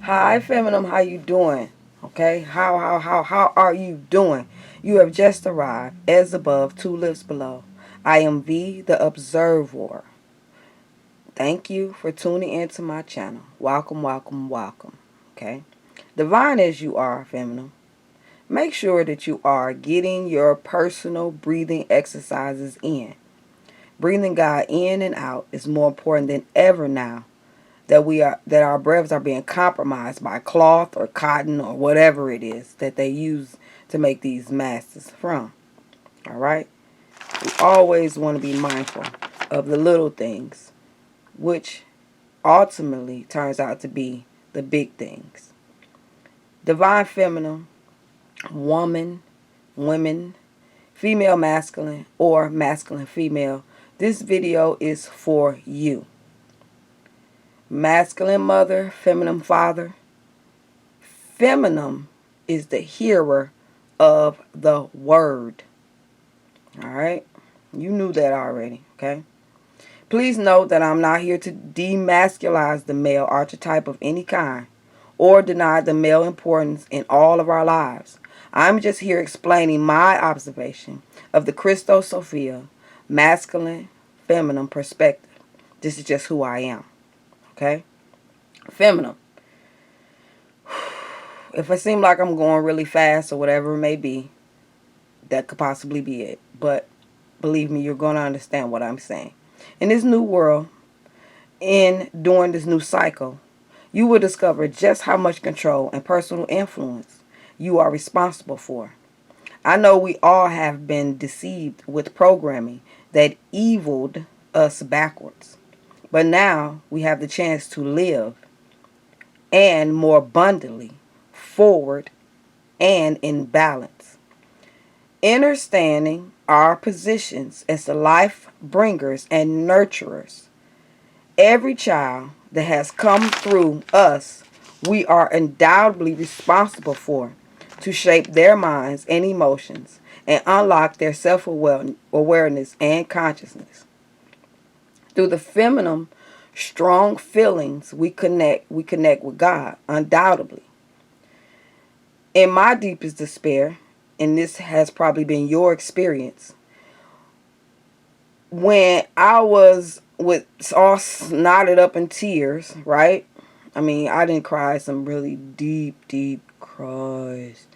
Hi, feminine. How you doing? Okay. How are you doing? You have just arrived. As above, two lives below. I am V, the Observer. Thank you for tuning into my channel. Welcome, welcome, welcome. Okay. Divine as you are, feminine. Make sure that you are getting your personal breathing exercises in. Breathing God in and out is more important than ever now that our breaths are being compromised by cloth or cotton or whatever it is that they use to make these masks from. All right? We always want to be mindful of the little things, which ultimately turns out to be the big things. Divine feminine, woman, women, female masculine, or masculine female. This video is for you. Masculine mother, feminine father. Feminine is the hearer of the word. All right? You knew that already, okay? Please note that I'm not here to demasculize the male archetype of any kind or deny the male importance in all of our lives. I'm just here explaining my observation of the Christos Sophia masculine, feminine perspective. This is just who I am, okay? Feminine. If it seems like I'm going really fast or whatever it may be, that could possibly be it. But believe me, you're going to understand what I'm saying. In this new world, during this new cycle, you will discover just how much control and personal influence you are responsible for. I know we all have been deceived with programming that eviled us backwards. But now we have the chance to live and more abundantly forward and in balance. Understanding our positions as the life bringers and nurturers. Every child that has come through us, we are undoubtedly responsible for to shape their minds and emotions and unlock their self-awareness and consciousness. Through the feminine, strong feelings, we connect with God, undoubtedly. In my deepest despair, and this has probably been your experience, when I was with all snotted up in tears, right? I mean, I didn't cry some really deep cries.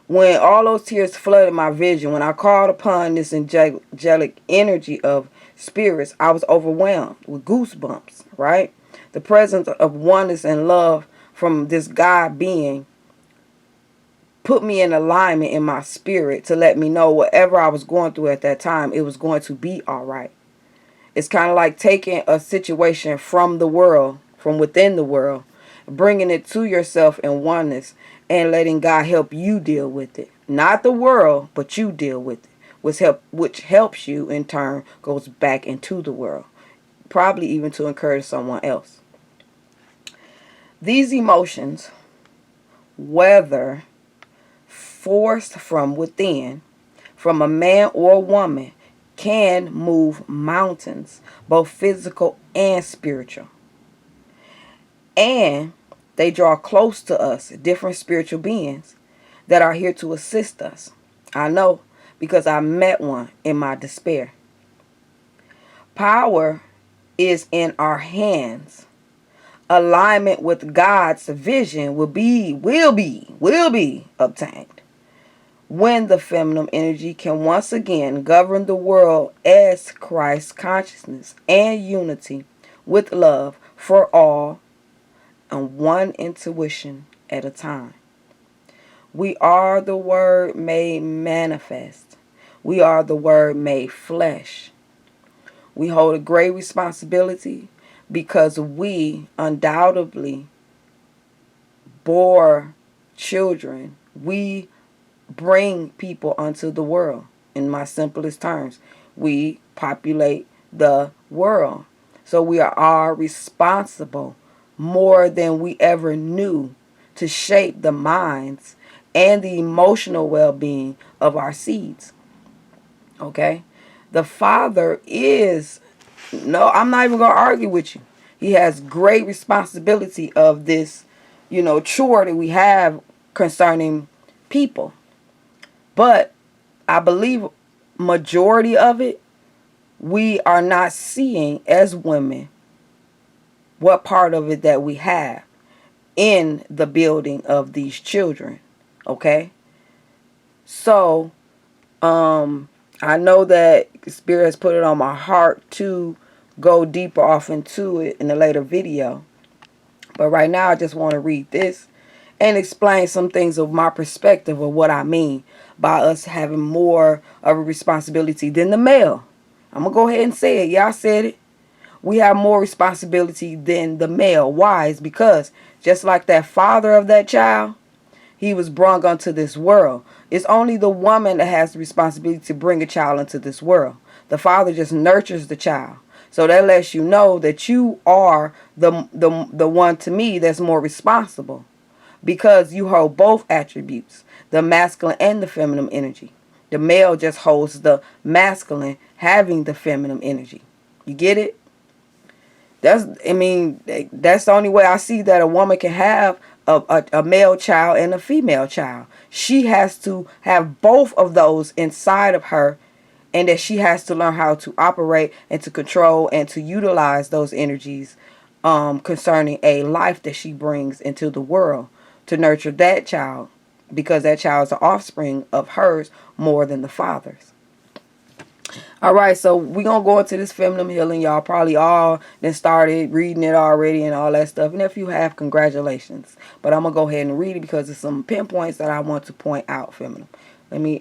When all those tears flooded my vision, when I called upon this angelic energy of spirits, I was overwhelmed with goosebumps, right? The presence of oneness and love from this God being put me in alignment in my spirit to let me know whatever I was going through at that time, it was going to be all right. It's kind of like taking a situation from the world, from within the world, bringing it to yourself in oneness and letting God help you deal with it. Not the world, but you deal with it, which helps you in turn goes back into the world, probably even to encourage someone else. These emotions, whether forced from within, from a man or a woman, can move mountains, both physical and spiritual. And they draw close to us, different spiritual beings that are here to assist us. I know because I met one in my despair. Power is in our hands. Alignment with God's vision will be obtained when the feminine energy can once again govern the world as Christ's consciousness and unity with love for all and one intuition at a time. We are the Word made manifest. We are the Word made flesh. We hold a great responsibility because we undoubtedly bore children. We bring people onto the world. In my simplest terms, we populate the world. So we are responsible more than we ever knew to shape the minds and the emotional well-being of our seeds. Okay? The Father is, no, I'm not even going to argue with you. He has great responsibility of this chore that we have concerning people. But I believe majority of it, we are not seeing as women what part of it that we have in the building of these children. Okay? So, I know that Spirit has put it on my heart to go deeper off into it in a later video. But right now, I just want to read this and explain some things of my perspective of what I mean by us having more of a responsibility than the male. I'm going to go ahead and say it. Y'all said it. We have more responsibility than the male. Why? It's because just like that father of that child, he was brought onto this world. It's only the woman that has the responsibility to bring a child into this world. The father just nurtures the child. So that lets you know that you are the one, to me, that's more responsible, because you hold both attributes, the masculine and the feminine energy. The male just holds the masculine, having the feminine energy. You get it? That's the only way I see that a woman can have a male child and a female child. She has to have both of those inside of her, and that she has to learn how to operate and to control and to utilize those energies concerning a life that she brings into the world to nurture that child, because that child is the offspring of hers more than the father's. Alright, so we're going to go into this feminine healing. Y'all probably all then started reading it already and all that stuff. And if you have, congratulations. But I'm going to go ahead and read it because there's some pinpoints that I want to point out, feminine. Let me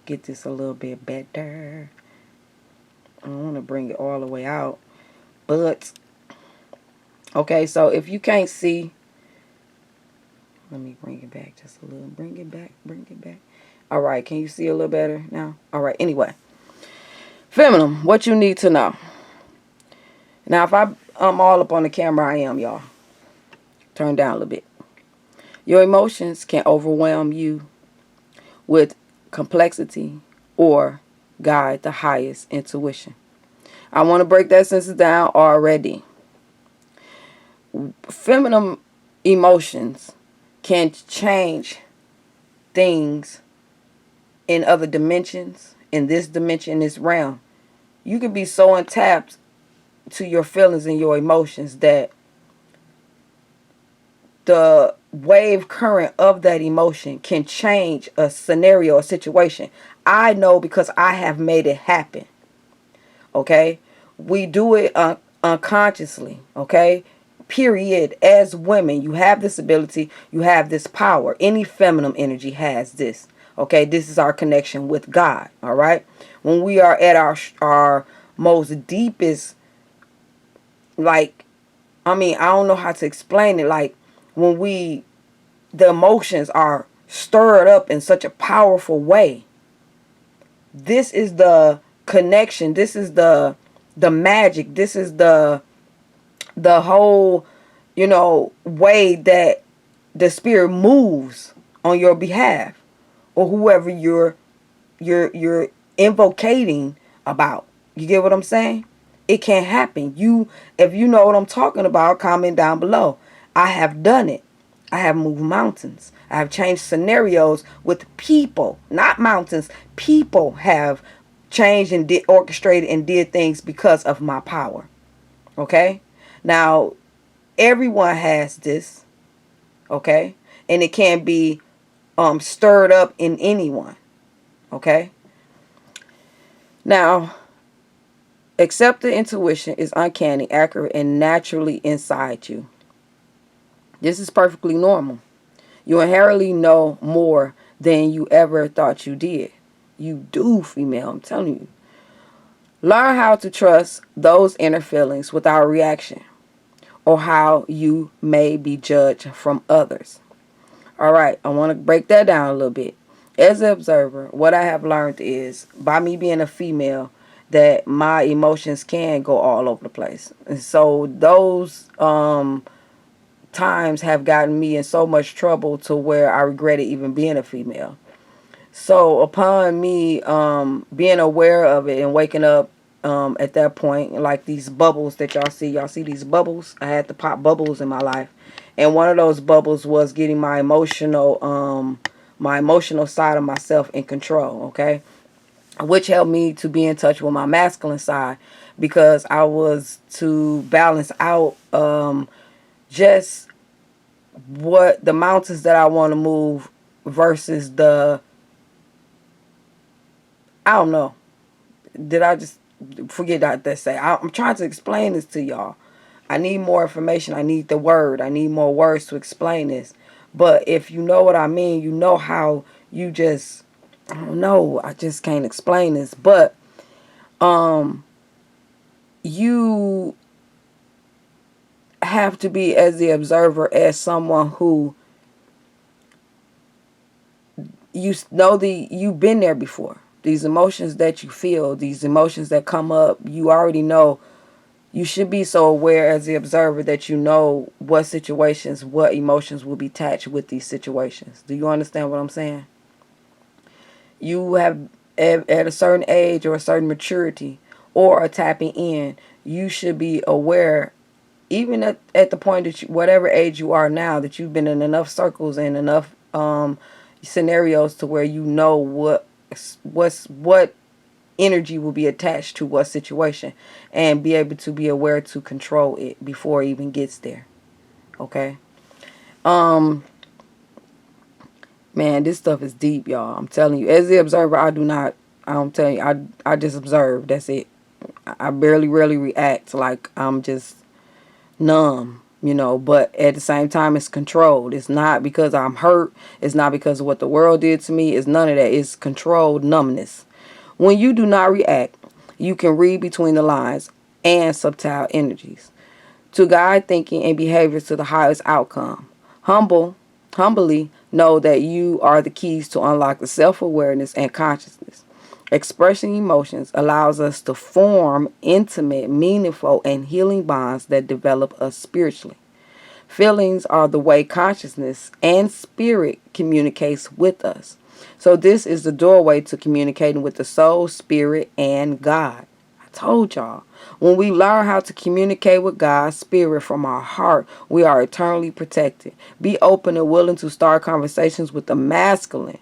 get this a little bit better. I don't want to bring it all the way out. But, okay, so if you can't see, let me bring it back just a little. Bring it back. Alright, can you see a little better now? Alright, anyway. Feminine, what you need to know. Now, if I'm all up on the camera, I am, y'all. Turn down a little bit. Your emotions can overwhelm you with complexity or guide the highest intuition. I want to break that sentence down already. Feminine emotions can change things in other dimensions, in this dimension, this realm. You can be so untapped to your feelings and your emotions that the wave current of that emotion can change a scenario, a situation. I know because I have made it happen. Okay? We do it unconsciously. Okay? Period. As women, you have this ability. You have this power. Any feminine energy has this. Okay? This is our connection with God. All right? When we are at our most deepest, like, I don't know how to explain it. Like, when the emotions are stirred up in such a powerful way. This is the connection. This is the magic. This is the whole, way that the spirit moves on your behalf, or whoever you're invocating about. You get what I'm saying? It can happen. If you know what I'm talking about, comment down below. I have done it. I have moved mountains. I have changed scenarios with people, not mountains. People have changed and orchestrated and did things because of my power. Okay? Now, everyone has this. Okay? And it can be stirred up in anyone. Okay? Now, accepted intuition is uncanny, accurate, and naturally inside you. This is perfectly normal. You inherently know more than you ever thought you did. You do, female, I'm telling you. Learn how to trust those inner feelings without reaction, or how you may be judged from others. Alright, I want to break that down a little bit. As an observer, what I have learned is, by me being a female, that my emotions can go all over the place. And so those times have gotten me in so much trouble to where I regretted even being a female. So upon me being aware of it and waking up at that point, like these bubbles that y'all see these bubbles. I had to pop bubbles in my life. And one of those bubbles was getting my emotional side of myself in control, okay? Which helped me to be in touch with my masculine side, because I was to balance out just what the mountains that I want to move versus I don't know. Did I just forget that say? I'm trying to explain this to y'all. I need more information. I need the word. I need more words to explain this. But if you know what I mean, you know how you just, I don't know. I just can't explain this. But you have to be, as the observer, as someone who you've been there before. These emotions that you feel, these emotions that come up, you already know. You should be so aware as the observer that you know what situations, what emotions will be attached with these situations. Do you understand what I'm saying? You have, at a certain age or a certain maturity or a tapping in, you should be aware, even at the point that whatever age you are now, that you've been in enough circles and enough scenarios to where you know what energy will be attached to what situation, and be able to be aware to control it before it even gets there. Okay. Man, this stuff is deep, y'all. I'm telling you, as the observer, I'm telling you, I just observe. That's it. I barely really react, like I'm just numb, but at the same time it's controlled. It's not because I'm hurt. It's not because of what the world did to me. It's none of that. It's controlled numbness. When you do not react, you can read between the lines and subtle energies to guide thinking and behaviors to the highest outcome. Humbly know that you are the keys to unlock the self-awareness and consciousness. Expressing emotions allows us to form intimate, meaningful, and healing bonds that develop us spiritually. Feelings are the way consciousness and spirit communicates with us. So this is the doorway to communicating with the soul, spirit, and God. I told y'all. When we learn how to communicate with God's spirit from our heart, we are eternally protected. Be open and willing to start conversations with the masculine,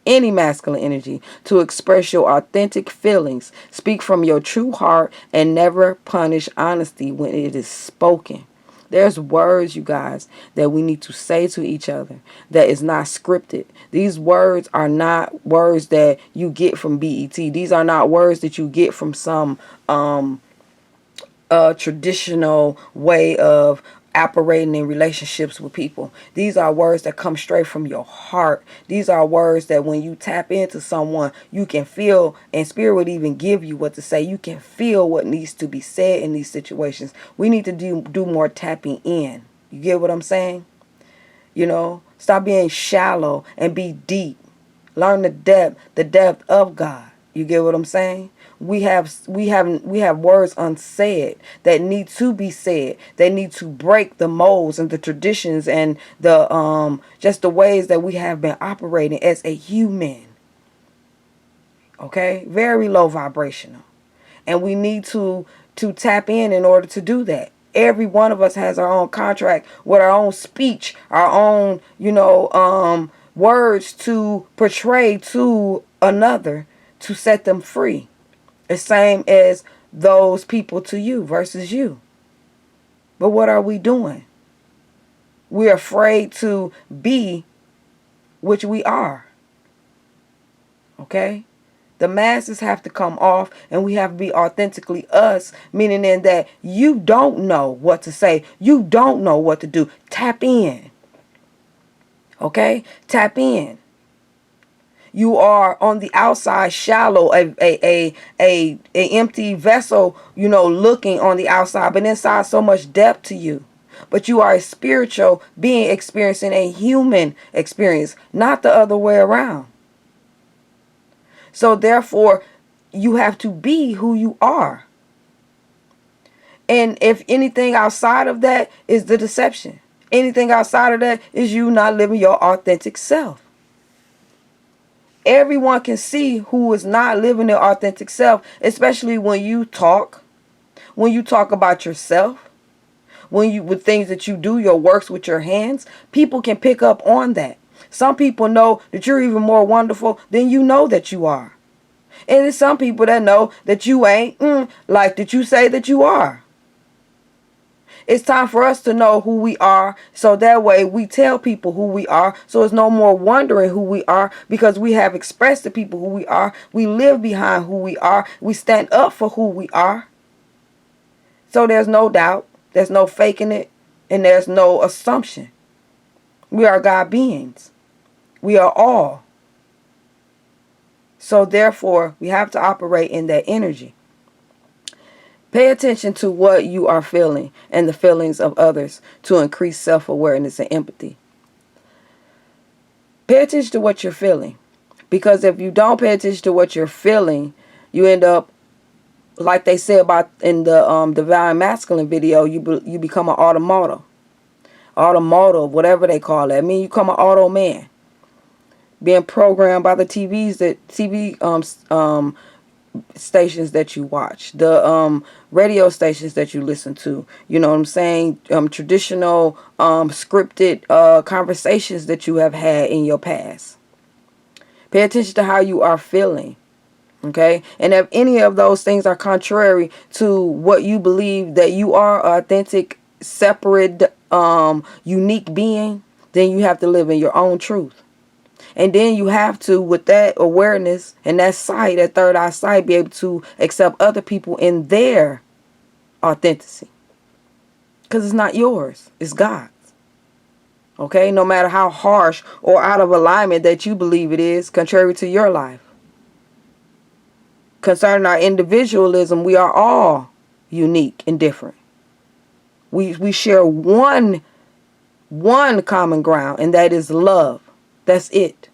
any masculine energy, to express your authentic feelings. Speak from your true heart and never punish honesty when it is spoken. There's words, you guys, that we need to say to each other that is not scripted. These words are not words that you get from BET. These are not words that you get from some traditional way of operating in relationships with people. These are words that come straight from your heart. These are words that when you tap into someone, you can feel, and spirit would even give you what to say. You can feel what needs to be said in these situations. We need to do more tapping in. You get what I'm saying? Stop being shallow and be deep. Learn the depth of God. You get what I'm saying? We have words unsaid that need to be said. They need to break the molds and the traditions and the just the ways that we have been operating as a human. Okay? Very low vibrational. And we need to tap in order to do that. Every one of us has our own contract with our own speech, our own, words to portray to another to set them free. The same as those people to you versus you. But what are we doing? We're afraid to be which we are. Okay? The masks have to come off and we have to be authentically us, meaning in that you don't know what to say. You don't know what to do. Tap in. Okay? Tap in. You are on the outside shallow, a empty vessel, looking on the outside, but inside so much depth to you. But you are a spiritual being experiencing a human experience, not the other way around. So therefore, you have to be who you are. And if anything outside of that is the deception, anything outside of that is you not living your authentic self. Everyone can see who is not living their authentic self, especially when you talk about yourself, when you, with things that you do, your works with your hands, people can pick up on that. Some people know that you're even more wonderful than you know that you are. And there's some people that know that you ain't like that you say that you are. It's time for us to know who we are, so that way we tell people who we are, so it's no more wondering who we are, because we have expressed to people who we are. We live behind who we are. We stand up for who we are. So there's no doubt, there's no faking it, and there's no assumption. We are God beings. We are all. So therefore, we have to operate in that energy. Pay attention to what you are feeling and the feelings of others to increase self-awareness and empathy. Pay attention to what you're feeling. Because if you don't pay attention to what you're feeling, you end up, like they say about in the Divine Masculine video, you become an automato. Automotive, whatever they call it. I mean, you become an auto man. Being programmed by the TV stations that you watch, the radio stations that you listen to, you know what I'm saying, traditional scripted conversations that you have had in your past. Pay attention to how you are feeling, okay? And if any of those things are contrary to what you believe that you are, authentic, separate, unique being, then you have to live in your own truth. And then you have to, with that awareness and that sight, that third eye sight, be able to accept other people in their authenticity. Because it's not yours. It's God's. Okay? No matter how harsh or out of alignment that you believe it is, contrary to your life. Concerning our individualism, we are all unique and different. We share one common ground, and that is love. That's it.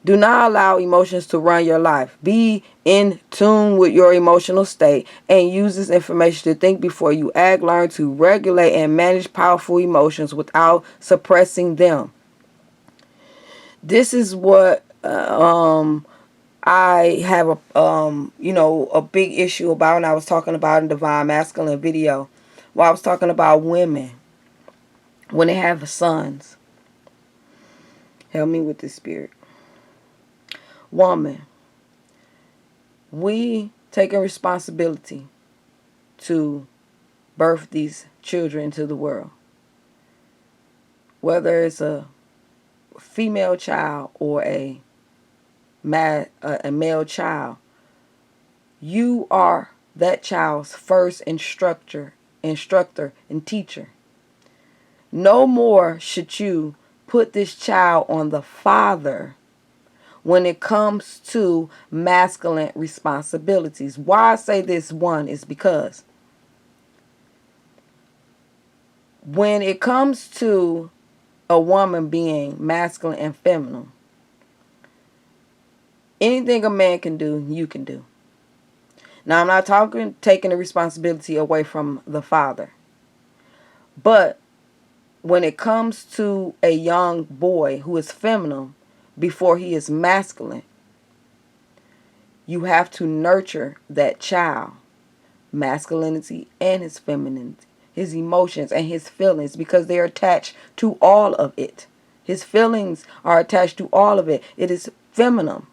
Do not allow emotions to run your life. Be in tune with your emotional state and use this information to think before you act. Learn to regulate and manage powerful emotions without suppressing them. This is what I have a big issue about, and I was talking about in Divine Masculine video, while I was talking about women when they have sons. Help me with this, spirit. Woman, we take a responsibility to birth these children into the world. Whether it's a female child or a male child, you are that child's first instructor and teacher. No more should you put this child on the father when it comes to masculine responsibilities. Why I say this one is because when it comes to a woman being masculine and feminine, anything a man can do, you can do. Now, I'm not talking taking the responsibility away from the father. But when it comes to a young boy who is feminine before he is masculine, you have to nurture that child, masculinity and his femininity, his emotions and his feelings, because they are attached to all of it. His feelings are attached to all of it. It is feminine.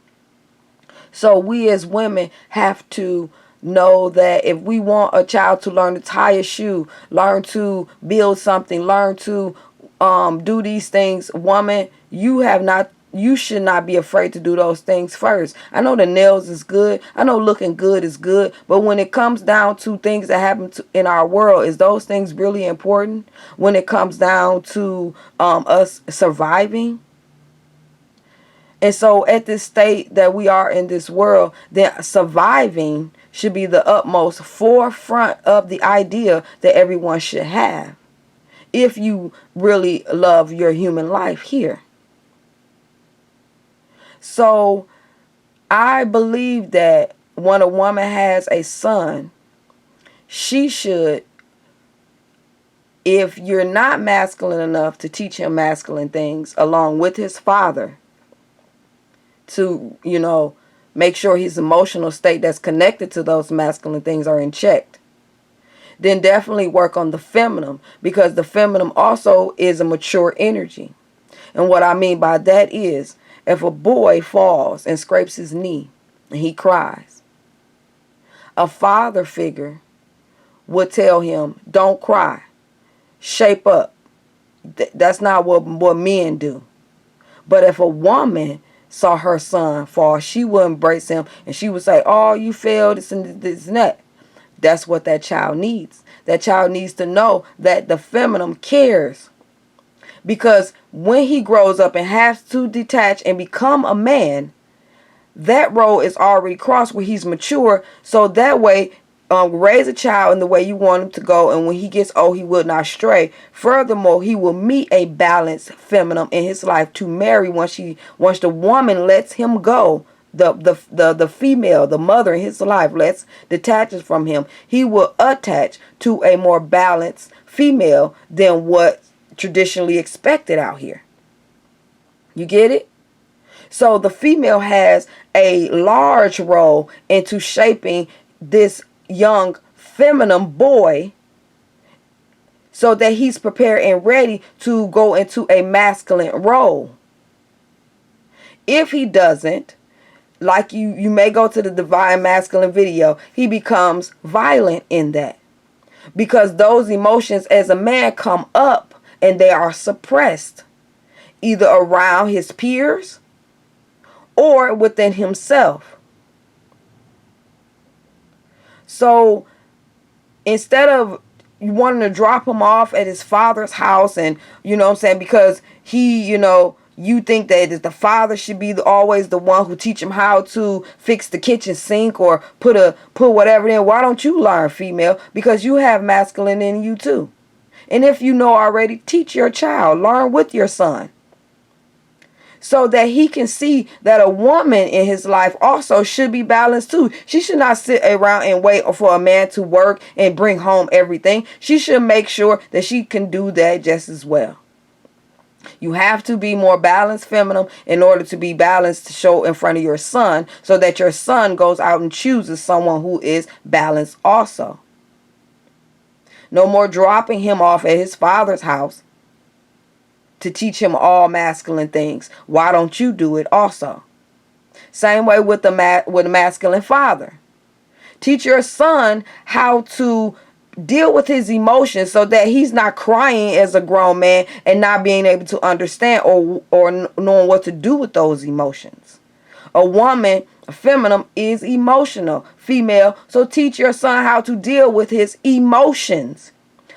So we as women have to know that if we want a child to learn to tie a shoe, learn to build something, learn to do these things, woman, you should not be afraid to do those things first. I know the nails is good. I know looking good is good. But when it comes down to things that happen in our world, is those things really important? When it comes down to us surviving? And so at this state that we are in this world, then surviving should be the utmost forefront of the idea that everyone should have, if you really love your human life here. So I believe that when a woman has a son, she should, if you're not masculine enough to teach him masculine things along with his father, to, make sure his emotional state that's connected to those masculine things are in check, then definitely work on the feminine, because the feminine also is a mature energy. And what I mean by that is, if a boy falls and scrapes his knee and he cries, a father figure would tell him, don't cry, shape up. That's not what men do. But if a woman saw her son fall, she would embrace him and she would say, oh, you failed, this and this and that. That's what that child needs. That child needs to know that the feminine cares. Because when he grows up and has to detach and become a man, that role is already crossed where he's mature. So that way, raise a child in the way you want him to go, and when he gets old, he will not stray. Furthermore, he will meet a balanced feminine in his life to marry once the woman lets him go. The female, the mother in his life, detaches from him. He will attach to a more balanced female than what traditionally expected out here. You get it? So the female has a large role into shaping this young feminine boy so that he's prepared and ready to go into a masculine role. If he doesn't, like you may go to the Divine Masculine video, he becomes violent in that. Because those emotions as a man come up and they are suppressed, either around his peers or within himself. So instead of you wanting to drop him off at his father's house, and you know what I'm saying, because he, you think that the father should be always the one who teach him how to fix the kitchen sink or put whatever in. Why don't you learn, female? Because you have masculine in you too. And if you know already, teach your child. Learn with your son. So that he can see that a woman in his life also should be balanced too. She should not sit around and wait for a man to work and bring home everything. She should make sure that she can do that just as well. You have to be more balanced feminine in order to be balanced to show in front of your son, so that your son goes out and chooses someone who is balanced also. No more dropping him off at his father's house to teach him all masculine things. Why don't you do it also? Same way with the masculine father. Teach your son how to deal with his emotions so that he's not crying as a grown man and not being able to understand or knowing what to do with those emotions. A woman, a feminine, is emotional. Female, so teach your son how to deal with his emotions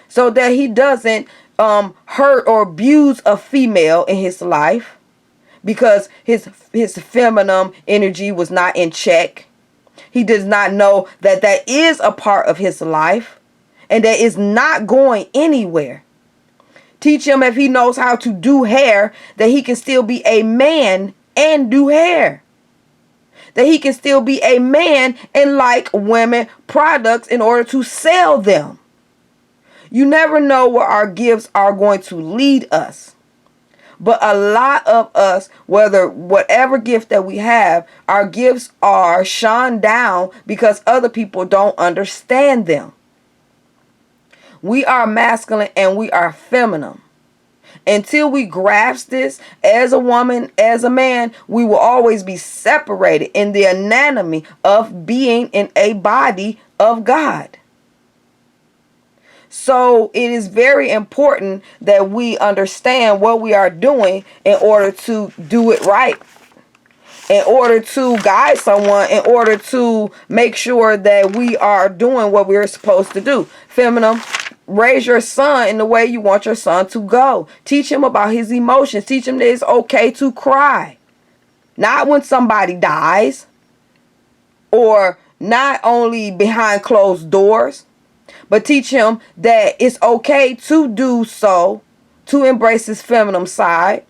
so that he doesn't hurt or abuse a female in his life because his feminine energy was not in check. He does not know that that is a part of his life and that is not going anywhere. Teach him, if he knows how to do hair, that he can still be a man and do hair. That he can still be a man and like women products in order to sell them. You never know where our gifts are going to lead us. But a lot of us, whatever gift that we have, our gifts are shone down because other people don't understand them. We are masculine and we are feminine. Until we grasp this as a woman, as a man, we will always be separated in the anatomy of being in a body of God. So it is very important that we understand what we are doing in order to do it right, in order to guide someone, in order to make sure that we are doing what we're supposed to do. Feminine, raise your son in the way you want your son to go. Teach him about his emotions. Teach him that it's okay to cry. Not when somebody dies, or not only behind closed doors, but teach him that it's okay to do so, to embrace his feminine side.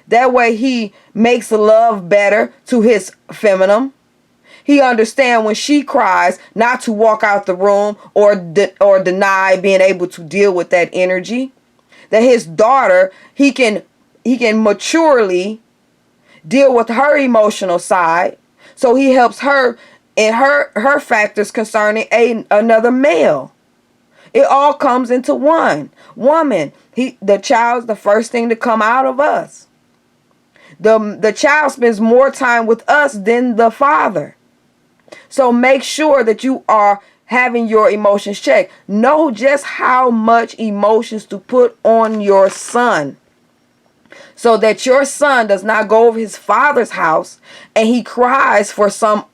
That way he makes love better to his feminine. He understands when she cries not to walk out the room or deny being able to deal with that energy. That his daughter, he can maturely deal with her emotional side. So he helps her in her factors concerning another male. It all comes into one. Woman, the child's the first thing to come out of us. The child spends more time with us than the father. So make sure that you are having your emotions checked. Know just how much emotions to put on your son, so that your son does not go over his father's house and he cries for some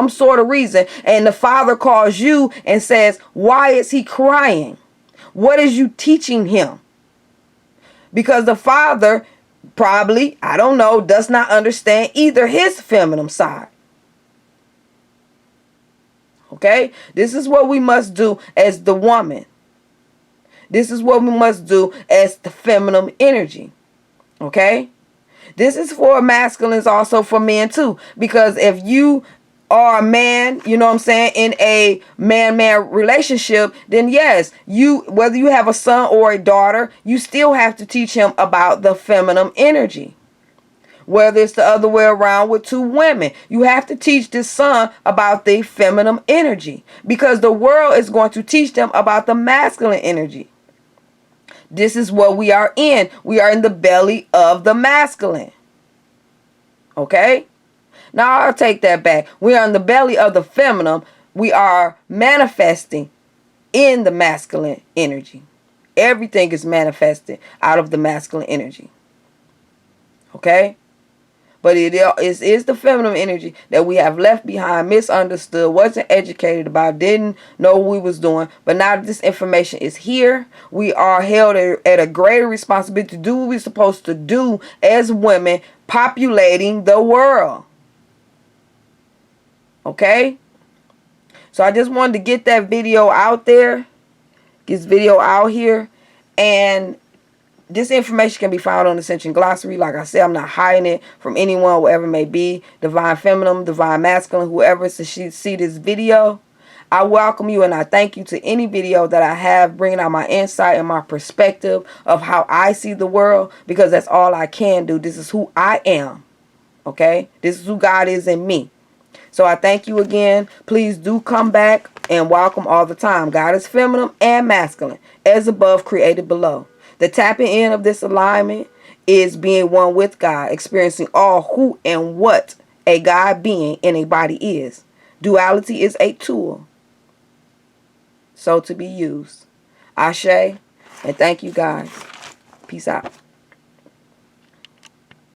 sort of reason, and the father calls you and says, why is he crying? What is you teaching him? Because the father probably, I don't know, does not understand either his feminine side. Okay? This is what we must do as the woman. This is what we must do as the feminine energy. Okay? This is for masculines, also for men too. Because if you are a man, you know what I'm saying, in a man-man relationship, then yes, whether you have a son or a daughter, you still have to teach him about the feminine energy. Whether it's the other way around with two women, you have to teach this son about the feminine energy, because the world is going to teach them about the masculine energy. This is what we are in. We are in the belly of the masculine. Okay? Now I'll take that back. We are in the belly of the feminine. We are manifesting in the masculine energy. Everything is manifested out of the masculine energy. Okay? But it is the feminine energy that we have left behind, misunderstood, wasn't educated about, didn't know what we was doing. But now that this information is here, we are held at a greater responsibility to do what we're supposed to do as women, populating the world. Okay? So I just wanted to get that video out there. Get this video out here. And this information can be found on Ascension Glossary. Like I said, I'm not hiding it from anyone, whatever it may be. Divine Feminine, Divine Masculine, whoever is to see this video. I welcome you and I thank you to any video that I have bringing out my insight and my perspective of how I see the world, because that's all I can do. This is who I am. Okay? This is who God is in me. So I thank you again. Please do come back and welcome all the time. God is feminine and masculine, as above, created below. The tapping in of this alignment is being one with God, experiencing all who and what a God being in a body is. Duality is a tool, so to be used. Ashe, and thank you guys. Peace out.